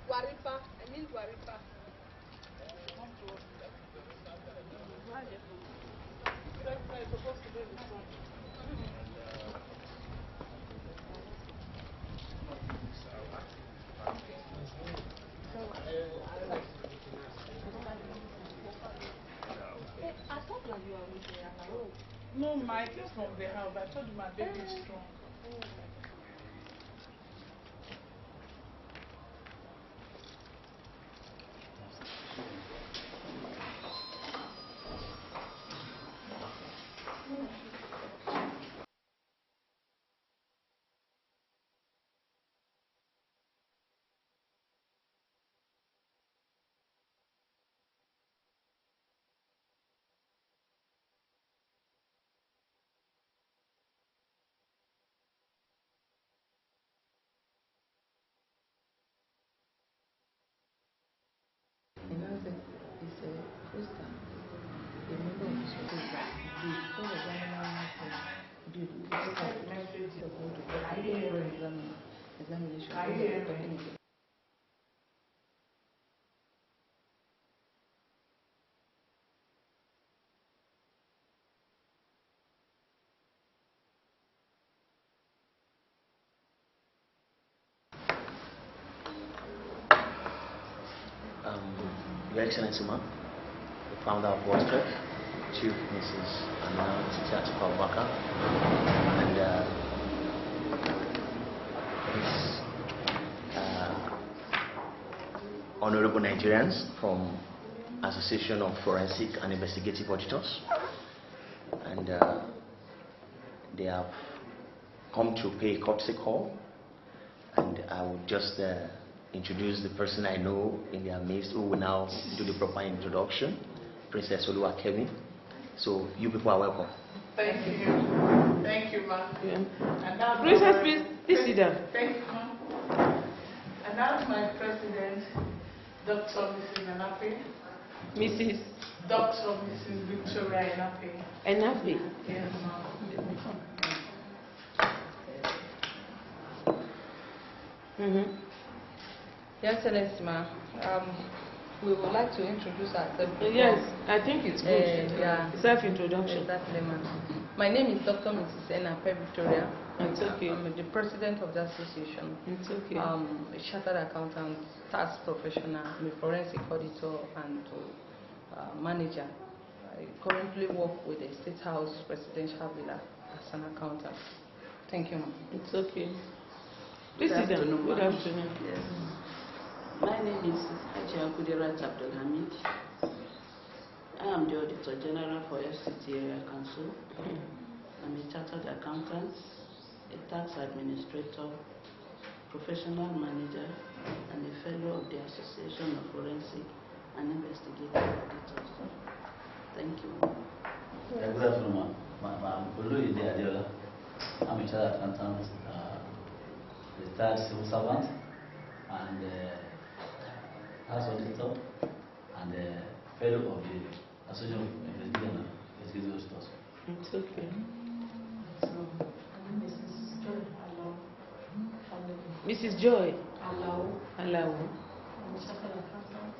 Waripa. I mean Waripa. It's supposed to be in front. I thought that you were with the No, my came from the house. I told you my baby is strong. It's a first time. The member of the school before the examination. Your Excellency, ma'am, the founder of WordTrek, Chief Mrs. Atiku, and honorable Nigerians from Association of Forensic and Investigative Auditors, and they have come to pay a courtesy call, and I would just introduce the person I know in their midst who will now do the proper introduction, Princess Oluwakemi. So you people are welcome. Thank you. Thank you, ma'am. Yeah. Princess, please sit down. Thank you, ma'am. And now my president, Dr. Mrs. Enape. Mrs. Dr. Mrs. Victoria Enape. Enape? Yes, ma'am. Your Excellency, ma'am, we would like to introduce ourselves. Yes, I think it's good. Yeah. Self-introduction. Exactly, ma'am. My name is Dr. Mrs. Enape Victoria. It's okay. I'm the president of the association. It's okay. A chartered accountant, tax professional, I'm a forensic auditor, and manager. I currently work with the State House Presidential Villa as an accountant. Thank you, ma'am. It's okay. Please sit down. Good afternoon. Yes. My name is Atiku Abdulhamid. I am the Auditor General for FCT Area Council. I'm a chartered accountant, a tax administrator, professional manager, and a fellow of the Association of Forensic and Investigative Auditors. Thank you. Good afternoon, ma'am. I'm a chartered accountant, retired civil servant, and tax auditor, and fellow of the Association of Investigative Auditors. It's okay. So, my name is Mrs. Mrs. Joy Alao. Joy Alao. Alao. I'm a chartered accountant.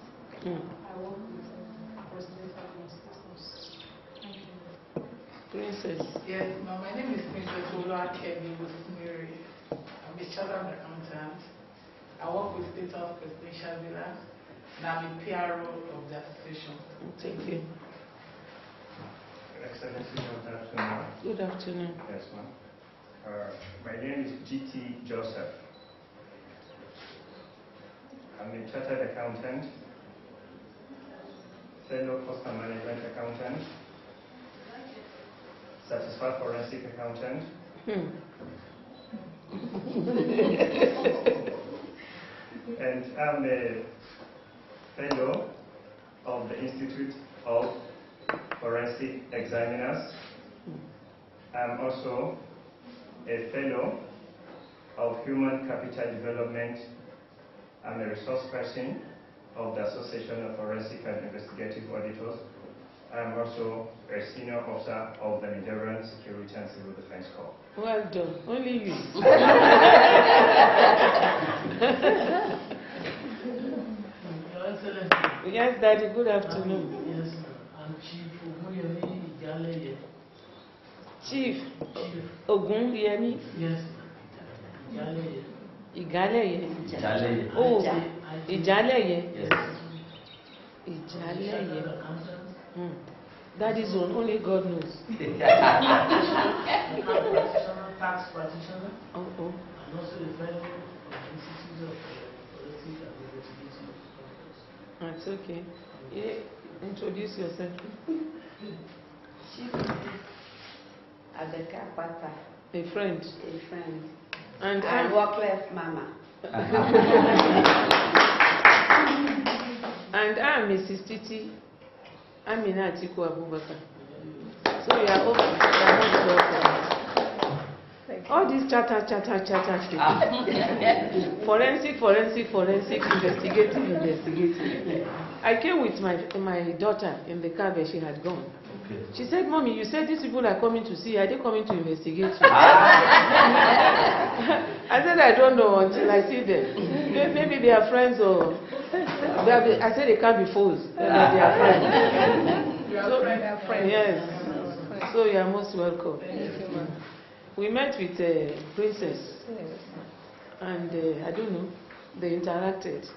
I work with President of the State House. Thank you. Princess. Yes, ma'am. My name is Princess Oluwakemi Rosemary. I'm a chartered accountant. I work with State House Presidential Villa, and I'm a PRO of the association. Thank you. Excellency, good afternoon. Good afternoon. Yes, ma'am. My name is GT Joseph. I'm a chartered accountant, fellow cost and management accountant, certified forensic accountant, and I'm a fellow of the Institute of Forensic Examiners. I'm also a fellow of Human Capital Development. I'm a resource person of the Association of Forensic and Investigative Auditors. I'm also a senior officer of the Nigerian Security and Civil Defense Corps. Well done. Only you. Yes, Daddy, good afternoon. Yes, and Chief Ogunyemi Ijaleye. Chief Ogunyemi? Yes, Ijaleye. Igaleye? Ijaleye. Oh, Ijaleye? Yes. Ijaleye. That is one, only God knows. Tax practitioner. Oh. And also the fellow of the Institute of Forensic and Investigative Practice. That's okay. Yeah. Introduce yourself. Chief Abeka Pata. A friend. A friend. And workless mama. And I'm Mrs. Titi. I'm in Atiku Abubakar. So you are open. You are most welcome. All this chatter. Forensic, investigative. I came with my daughter in the car, but she had gone. Okay. She said, "Mommy, you said these people are coming to see. Are they coming to investigate you?" I said, "I don't know until I see them. Maybe they are friends or..." I said they can't be fools. They are friends. They are friends. Yes. So you are most welcome. Thank you, ma'am. We met with Princess, Yes. and I don't know, they interacted,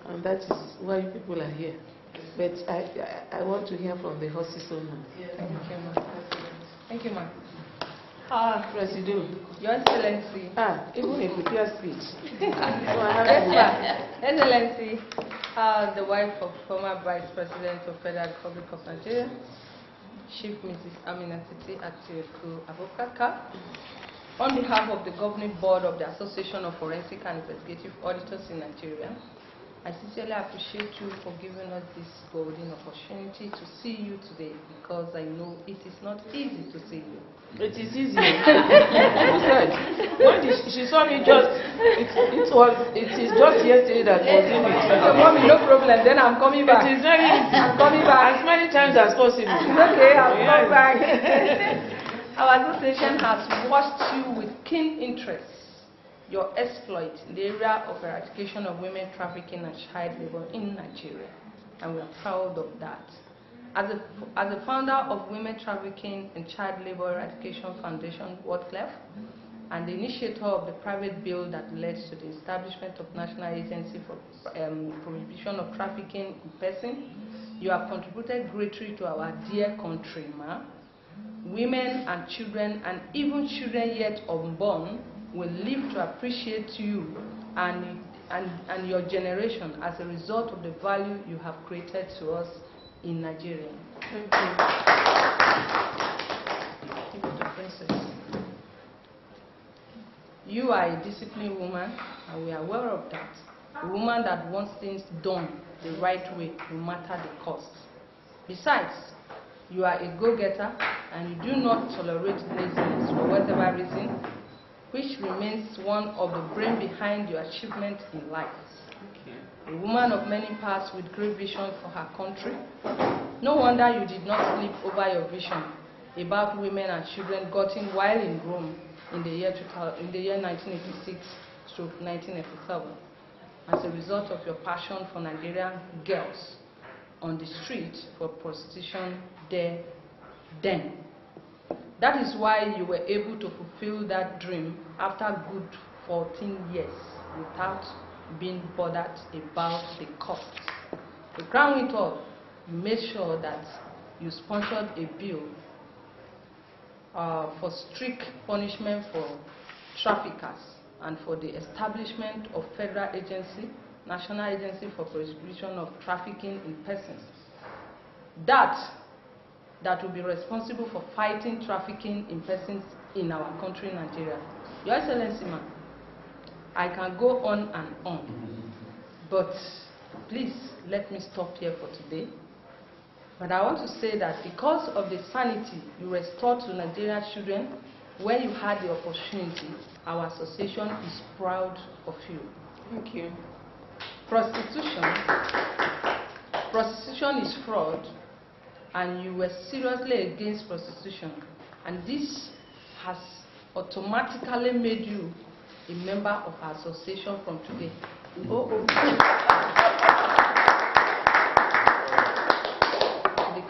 and that is why people are here. But I want to hear from the horses owner. Thank you, ma'am. Thank you, ma'am. President. Your Excellency. Even a prepared speech. So Yes, ma'am. Excellency, the wife of former Vice President of Federal Republic of Nigeria, Chief Mrs. Titi Atiku Abubakar, on behalf of the governing board of the Association of Forensic and Investigative Auditors in Nigeria, I sincerely appreciate you for giving us this golden opportunity to see you today, because I know it is not easy to see you. It is easy. When she saw me it is just yesterday that was in it. So, Mommy, no problem. Then I'm coming back. It is very easy. I'm coming back. As many times as possible. It's okay, I'll come back. Our association has watched you with keen interest, your exploit in the area of eradication of women trafficking and child labor in Nigeria, and we are proud of that. As a founder of Women Trafficking and Child Labor Eradication Foundation, WordClef, and the initiator of the private bill that led to the establishment of National Agency for Prohibition of Trafficking in Person, you have contributed greatly to our dear country, ma. Women and children, and even children yet unborn, will live to appreciate you and your generation as a result of the value you have created to us in Nigeria. Thank you. Give it to Princess. You are a disciplined woman, and we are aware of that. A woman that wants things done the right way, no matter the cost. Besides, you are a go-getter, and you do not tolerate laziness for whatever reason, which remains one of the brain behind your achievement in life. A woman of many parts with great vision for her country. No wonder you did not sleep over your vision about women and children gotten while in Rome in the year 1986-1987 as a result of your passion for Nigerian girls on the street for prostitution there then. That is why you were able to fulfill that dream after good 14 years without being bothered about the cost. To crown it all, you made sure that you sponsored a bill for strict punishment for traffickers and for the establishment of federal agency, National Agency for Prohibition of Trafficking in Persons. That will be responsible for fighting trafficking in persons in our country, Nigeria. Your Excellency, ma'am, I can go on and on, but please let me stop here for today. But I want to say that because of the sanity you restored to Nigerian children when you had the opportunity, our association is proud of you. Thank you. Prostitution is fraud, and you were seriously against prostitution, and this has automatically made you a member of our association from today.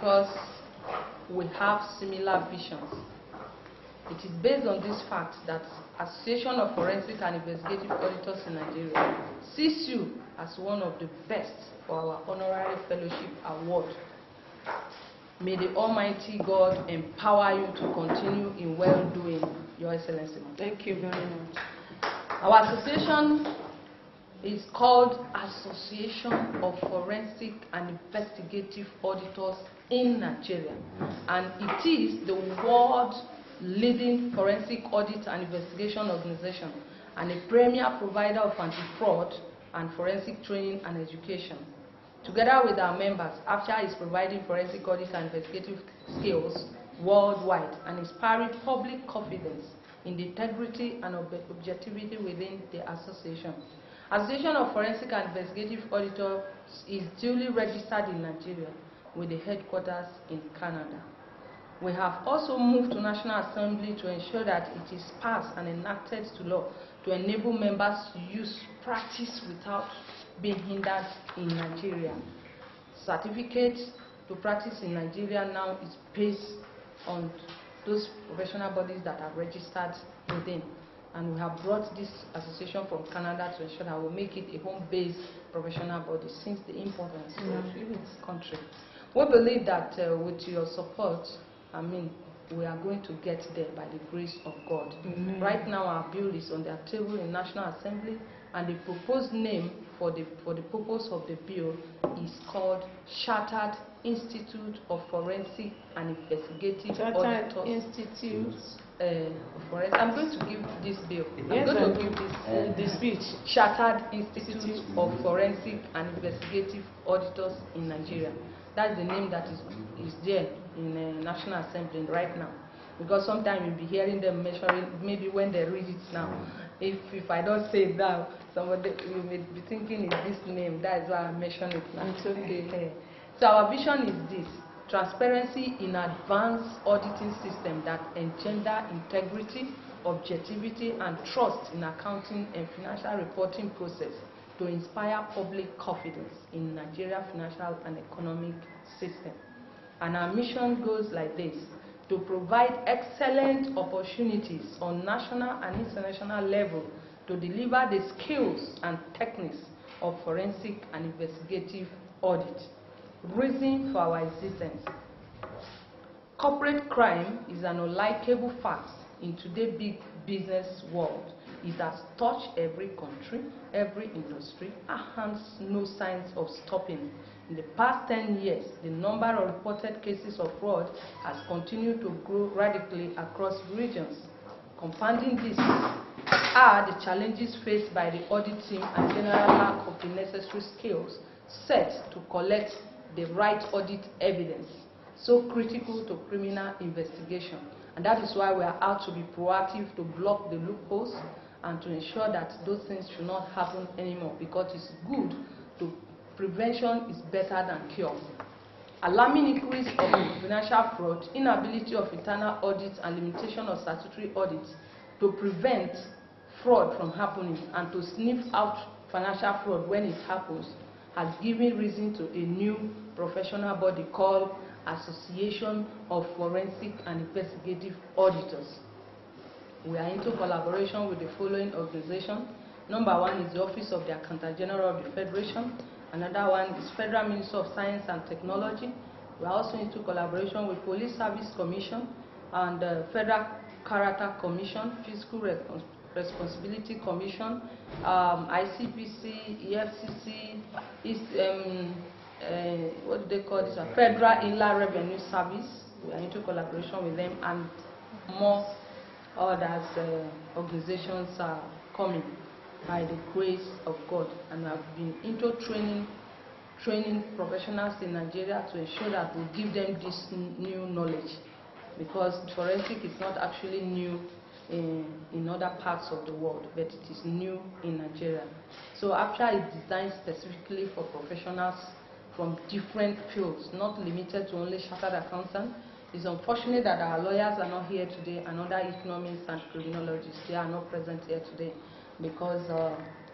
because we have similar visions. It is based on this fact that Association of Forensic and Investigative Auditors in Nigeria sees you as one of the best for our honorary fellowship award. May the Almighty God empower you to continue in well-doing, Your Excellency. Thank you very much. Our association is called Association of Forensic and Investigative Auditors in Nigeria, and it is the world's leading forensic audit and investigation organization and a premier provider of anti-fraud and forensic training and education. Together with our members, Afia is providing forensic audit and investigative skills worldwide and inspiring public confidence in the integrity and objectivity within the association. Association of Forensic and Investigative Auditors is duly registered in Nigeria with the headquarters in Canada. We have also moved to National Assembly to ensure that it is passed and enacted to law to enable members to use practice without being hindered in Nigeria. Certificate to practice in Nigeria now is based on those professional bodies that are registered within. And we have brought this association from Canada to ensure that we make it a home-based professional body since the importance of this country. We believe that with your support, we are going to get there by the grace of God. Right now, our bill is on their table in National Assembly, and the proposed name for the purpose of the bill is called Chartered Institute of Forensic and Investigative Auditors. Institute. I'm going to give this bill. Yes, I'm going to give this the speech. Chartered Institute of Forensic and Investigative Auditors in Nigeria. That's the name that is there in National Assembly right now. Because sometimes you'll be hearing them measuring, maybe when they read it now. If I don't say it now, somebody will be thinking it's this name. That is why I mention it now. It's okay. So our vision is this: transparency in advanced auditing system that engender integrity, objectivity, and trust in accounting and financial reporting process to inspire public confidence in Nigeria's financial and economic system. And our mission goes like this: to provide excellent opportunities on national and international level to deliver the skills and techniques of forensic and investigative audit. Reason for our existence: corporate crime is an unlikable fact in today's big business world. It has touched every country, every industry, and has no signs of stopping. In the past 10 years, the number of reported cases of fraud has continued to grow radically across regions. Compounding this are the challenges faced by the audit team and general lack of the necessary skills set to collect the right audit evidence, so critical to criminal investigation. And that is why we are out to be proactive to block the loopholes and to ensure that those things should not happen anymore, because it's good to prevention is better than cure. Alarming increase of financial fraud, inability of internal audits, and limitation of statutory audits to prevent fraud from happening and to sniff out financial fraud when it happens has given reason to a new professional body called Association of Forensic and Investigative Auditors. We are into collaboration with the following organizations. Number one is the Office of the Accountant General of the Federation. Another one is Federal Ministry of Science and Technology. We are also into collaboration with Police Service Commission and Federal Character Commission, Fiscal Responsibility Commission, ICPC, EFCC, what do they call this? Federal Inland Revenue Service. We are into collaboration with them, and more others organizations are coming by the grace of God. And I've been into training professionals in Nigeria to ensure that we give them this new knowledge, because forensic is not actually new in other parts of the world, but it is new in Nigeria. So Afia is designed specifically for professionals from different fields, not limited to only chartered accountants. It's unfortunate that our lawyers are not here today, and other economists and criminologists, they are not present here today, because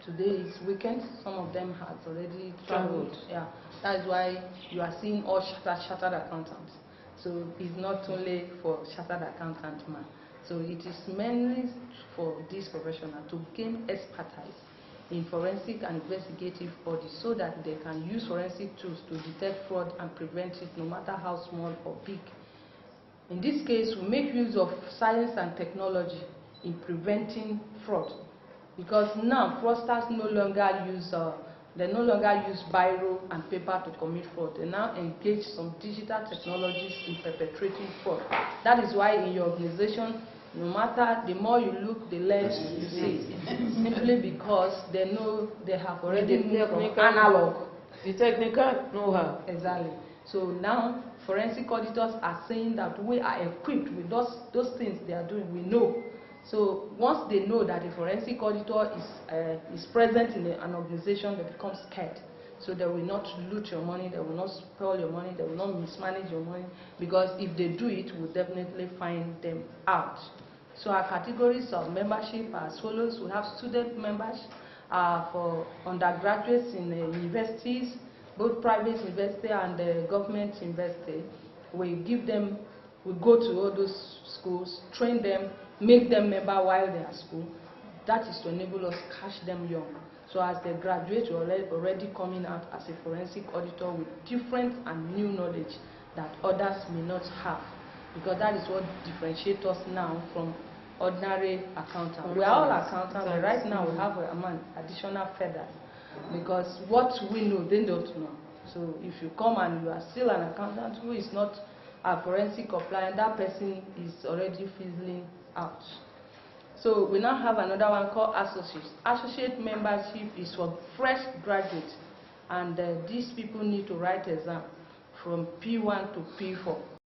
today is weekend. Some of them has already traveled. Yeah, that is why you are seeing all chartered accountants. So it's not only for chartered accountant man. So it is mainly for this professional to gain expertise in forensic and investigative audit so that they can use forensic tools to detect fraud and prevent it, no matter how small or big. In this case, we make use of science and technology in preventing fraud, because now fraudsters no longer use biro and paper to commit fraud. They now engage some digital technologies in perpetrating fraud. That is why in your organization, no matter the more you look, the less you see, simply because they know they have already moved from analog. The technical know-how. Exactly. So now forensic auditors are saying that we are equipped with those things they are doing. We know. So once they know that a forensic auditor is present in an organization, they become scared. So they will not loot your money, they will not spoil your money, they will not mismanage your money, because if they do it, we'll definitely find them out. So our categories of membership are as follows. We have student members for undergraduates in universities, both private university and government university. We go to all those schools, train them, make them member while they are at school. That is to enable us to catch them young. So as they graduate, we're already coming out as a forensic auditor with different and new knowledge that others may not have, because that is what differentiates us now from ordinary accountants. We are all accountants, but right now we have additional feathers, because what we know, they don't know. So if you come and you are still an accountant who is not a forensic compliant, that person is already fizzling out. So we now have another one called associates. Associate membership is for fresh graduates, and these people need to write exam from P1 to P4.